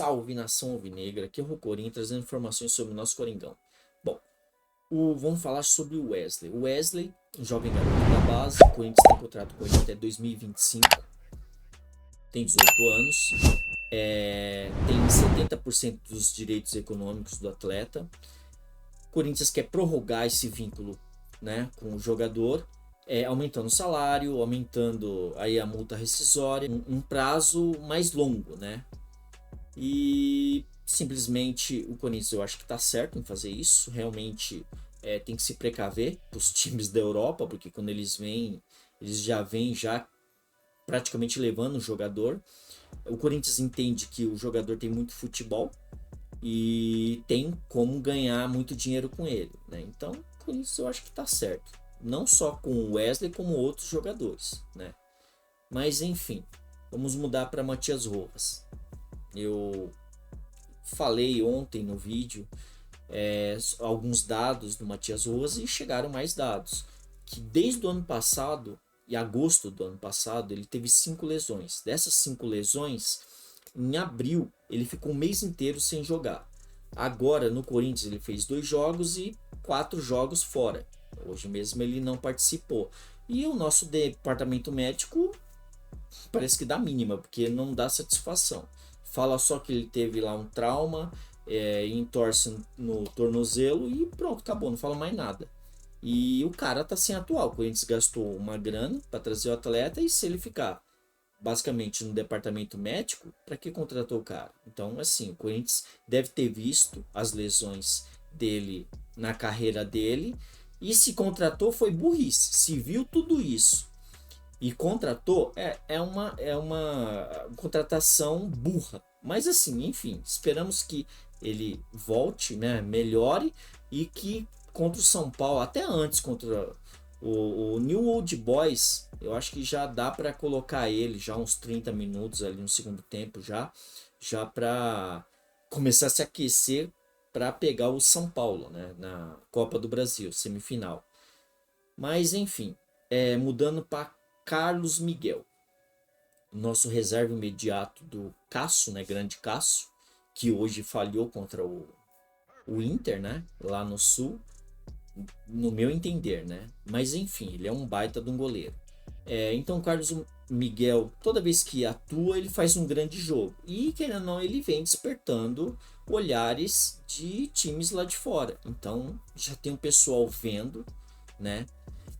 Salve, nação alvinegra, aqui é o Rocorim trazendo informações sobre o nosso Coringão. Bom, vamos falar sobre o Wesley. O Wesley, um jovem garoto da base, o Corinthians tem contrato com ele até 2025, tem 18 anos, tem 70% dos direitos econômicos do atleta. O Corinthians quer prorrogar esse vínculo, né, com o jogador, aumentando o salário, aumentando aí a multa rescisória, um prazo mais longo, né? E simplesmente o Corinthians, eu acho que tá certo em fazer isso. Realmente tem que se precaver para os times da Europa, porque quando eles vêm, eles já vêm já praticamente levando o jogador. O Corinthians entende que o jogador tem muito futebol e tem como ganhar muito dinheiro com ele, né? Então, com isso eu acho que tá certo. Não só com o Wesley, como outros jogadores, né? Mas enfim, vamos mudar para Matias Rojas. Eu falei ontem no vídeo alguns dados do Matias Rojas e chegaram mais dados. Que desde o ano passado, em agosto do ano passado, ele teve 5 lesões. Dessas 5 lesões, em abril, ele ficou um mês inteiro sem jogar. Agora, no Corinthians, ele fez 2 jogos e 4 jogos fora. Hoje mesmo ele não participou. E o nosso departamento médico parece que dá mínima, porque não dá satisfação. Fala só que ele teve lá um trauma, entorse no tornozelo e pronto, acabou, não fala mais nada. E o cara tá sem atuar. O Corinthians gastou uma grana para trazer o atleta e se ele ficar basicamente no departamento médico, para que contratou o cara? Então, assim, o Corinthians deve ter visto as lesões dele na carreira dele e se contratou foi burrice. Se viu tudo isso e contratou, é uma contratação burra. Mas assim, enfim, esperamos que ele volte, né, melhore e que contra o São Paulo, até antes contra o New Old Boys, eu acho que já dá para colocar ele já uns 30 minutos ali no segundo tempo já para começar a se aquecer para pegar o São Paulo, né, na Copa do Brasil, semifinal. Mas enfim, mudando para Carlos Miguel, nosso reserva imediato do Cássio, né, grande Cássio, que hoje falhou contra o Inter, né, lá no Sul, no meu entender, né, mas enfim, ele é um baita de um goleiro. Então Carlos Miguel, toda vez que atua, ele faz um grande jogo e querendo ou não, ele vem despertando olhares de times lá de fora. Então já tem um pessoal vendo, né?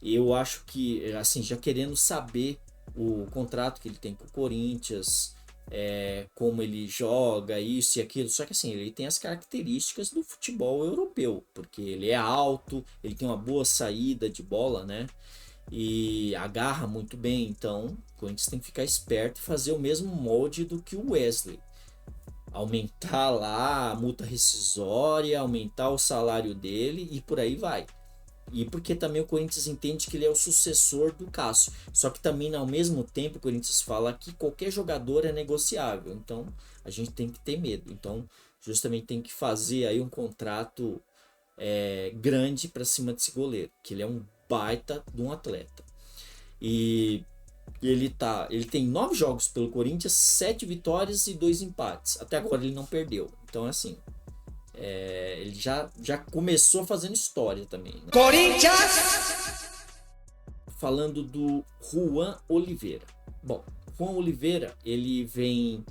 Eu acho que, assim, já querendo saber o contrato que ele tem com o Corinthians, como ele joga, isso e aquilo. Só que, assim, ele tem as características do futebol europeu, porque ele é alto, ele tem uma boa saída de bola, né? E agarra muito bem. Então, o Corinthians tem que ficar esperto e fazer o mesmo molde do que o Wesley. Aumentar lá a multa rescisória, aumentar o salário dele e por aí vai. E porque também o Corinthians entende que ele é o sucessor do Cássio. Só que também, ao mesmo tempo, o Corinthians fala que qualquer jogador é negociável. Então, a gente tem que ter medo. Então, justamente tem que fazer aí um contrato grande para cima desse goleiro. Que ele é um baita de um atleta. E ele tem 9 jogos pelo Corinthians, 7 vitórias e 2 empates. Até agora ele não perdeu. Então, assim, ele já começou fazendo história também, né? Corinthians! Falando do Juan Oliveira. Bom, Juan Oliveira, ele vem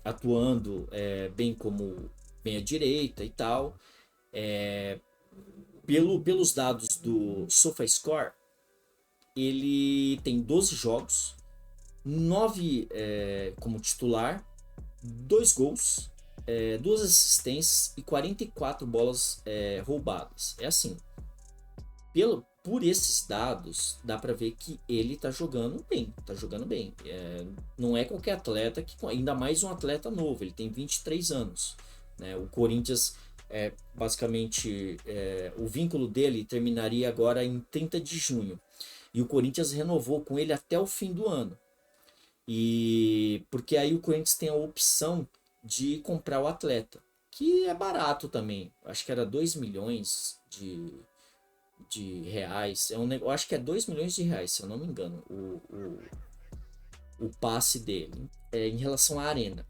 atuando bem como meia direita e tal. Pelos dados do SofaScore, ele tem 12 jogos, 9 como titular, 2 gols, 2 assistências e 44 bolas roubadas. É assim, por esses dados, dá para ver que ele tá jogando bem, não é qualquer atleta, ainda mais um atleta novo, ele tem 23 anos. Né? O Corinthians, basicamente, o vínculo dele terminaria agora em 30 de junho. E o Corinthians renovou com ele até o fim do ano. E porque aí o Corinthians tem a opção de comprar o atleta, que é barato também. Acho que era 2 milhões de reais. Eu acho que é 2 milhões de reais, se eu não me engano, o passe dele. Em relação à arena.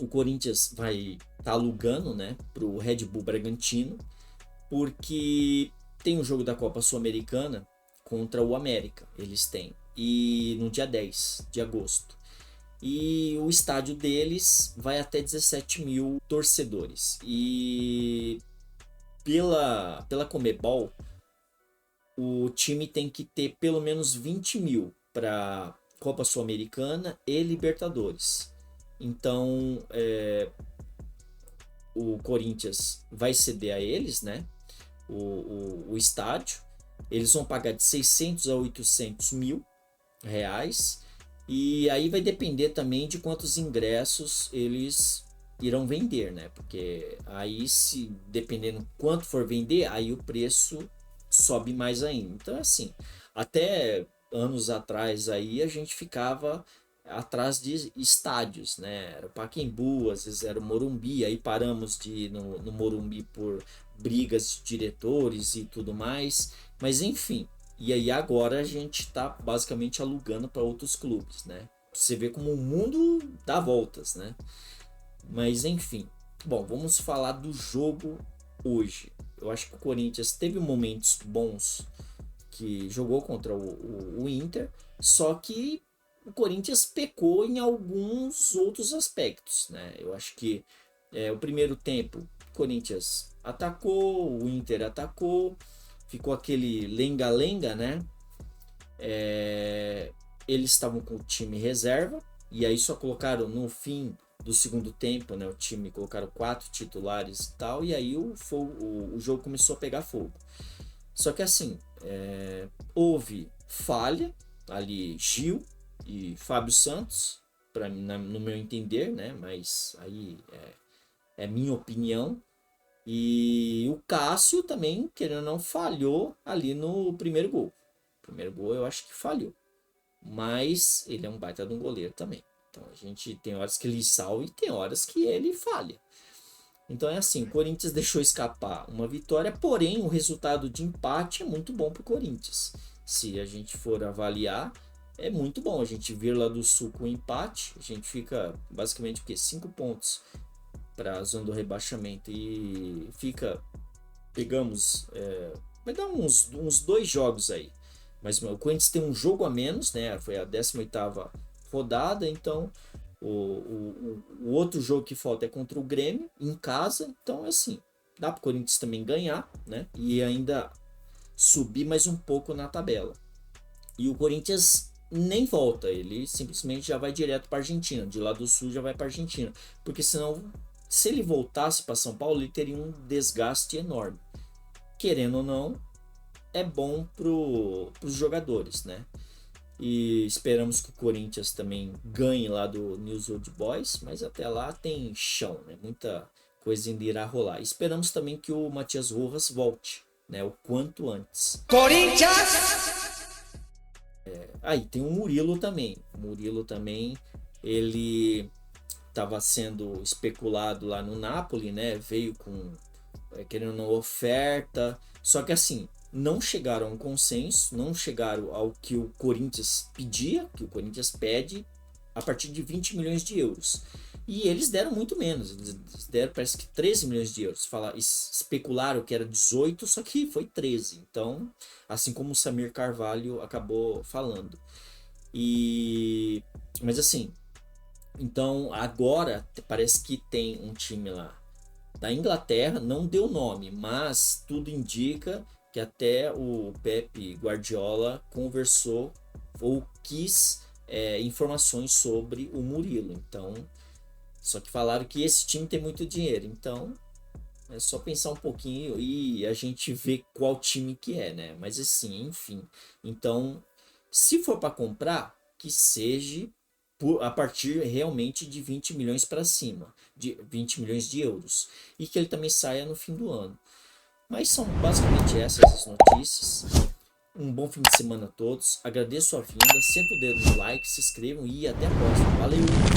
o Corinthians vai estar alugando, né, pro Red Bull Bragantino, porque tem um jogo da Copa Sul-Americana contra o América, eles têm, e no dia 10 de agosto. E o estádio deles vai até 17 mil torcedores. E pela Conmebol, o time tem que ter pelo menos 20 mil para Copa Sul-Americana e Libertadores. Então, o Corinthians vai ceder a eles, né, o estádio. Eles vão pagar de 600 a 800 mil reais. E aí vai depender também de quantos ingressos eles irão vender, né? Porque aí, se dependendo quanto for vender, aí o preço sobe mais ainda. Então, assim, até anos atrás aí a gente ficava atrás de estádios, né? Era o Pacaembu, às vezes era o Morumbi, aí paramos de ir no Morumbi por brigas de diretores e tudo mais, mas enfim. E aí agora a gente está basicamente alugando para outros clubes, né? Você vê como o mundo dá voltas, né? Mas enfim. Bom, vamos falar do jogo hoje. Eu acho que o Corinthians teve momentos bons que jogou contra o Inter, só que o Corinthians pecou em alguns outros aspectos, né? Eu acho que o primeiro tempo o Corinthians atacou, o Inter atacou, ficou aquele lenga-lenga, né? Eles estavam com o time reserva e aí só colocaram no fim do segundo tempo, né? O time colocaram 4 titulares e tal, e aí o jogo começou a pegar fogo. Só que assim, houve falha ali, Gil e Fábio Santos, no meu entender, né? Mas aí é minha opinião. E o Cássio também, querendo ou não, falhou ali no primeiro gol. O primeiro gol eu acho que falhou. Mas ele é um baita de um goleiro também. Então a gente tem horas que ele salva e tem horas que ele falha. Então é assim, o Corinthians deixou escapar uma vitória, porém o resultado de empate é muito bom para o Corinthians. Se a gente for avaliar, é muito bom a gente vir lá do Sul com empate. A gente fica basicamente 5 pontos para a zona do rebaixamento e pegamos, vai dar uns 2 jogos aí. Mas o Corinthians tem um jogo a menos, né? Foi a 18ª rodada, então o outro jogo que falta é contra o Grêmio, em casa. Então, assim, dá para o Corinthians também ganhar, né? E ainda subir mais um pouco na tabela. E o Corinthians nem volta, ele simplesmente já vai direto para a Argentina. De lá do Sul já vai para a Argentina. Porque senão, se ele voltasse para São Paulo, ele teria um desgaste enorme. Querendo ou não, é bom para os jogadores, né? E esperamos que o Corinthians também ganhe lá do News Old Boys, mas até lá tem chão, né? Muita coisa ainda irá rolar. Esperamos também que o Matias Rojas volte, né? O quanto antes. Corinthians! Aí tem o Murilo também. O Murilo também, ele estava sendo especulado lá no Napoli, né? Veio com, querendo uma oferta, só que assim, não chegaram a um consenso, não chegaram ao que o Corinthians pedia, que o Corinthians pede, a partir de 20 milhões de euros. E eles deram muito menos, eles deram parece que 13 milhões de euros. Especularam que era 18, só que foi 13. Então, assim como o Samir Carvalho acabou falando. Mas assim, então agora parece que tem um time lá da Inglaterra, não deu nome, mas tudo indica que até o Pep Guardiola conversou ou quis informações sobre o Murilo. Então, só que falaram que esse time tem muito dinheiro. Então, é só pensar um pouquinho e a gente vê qual time que é, né? Mas assim, enfim. Então, se for para comprar, que seja a partir realmente de 20 milhões para cima, de 20 milhões de euros. E que ele também saia no fim do ano. Mas são basicamente essas as notícias. Um bom fim de semana a todos. Agradeço a vinda. Senta o dedo no like, se inscrevam e até a próxima. Valeu!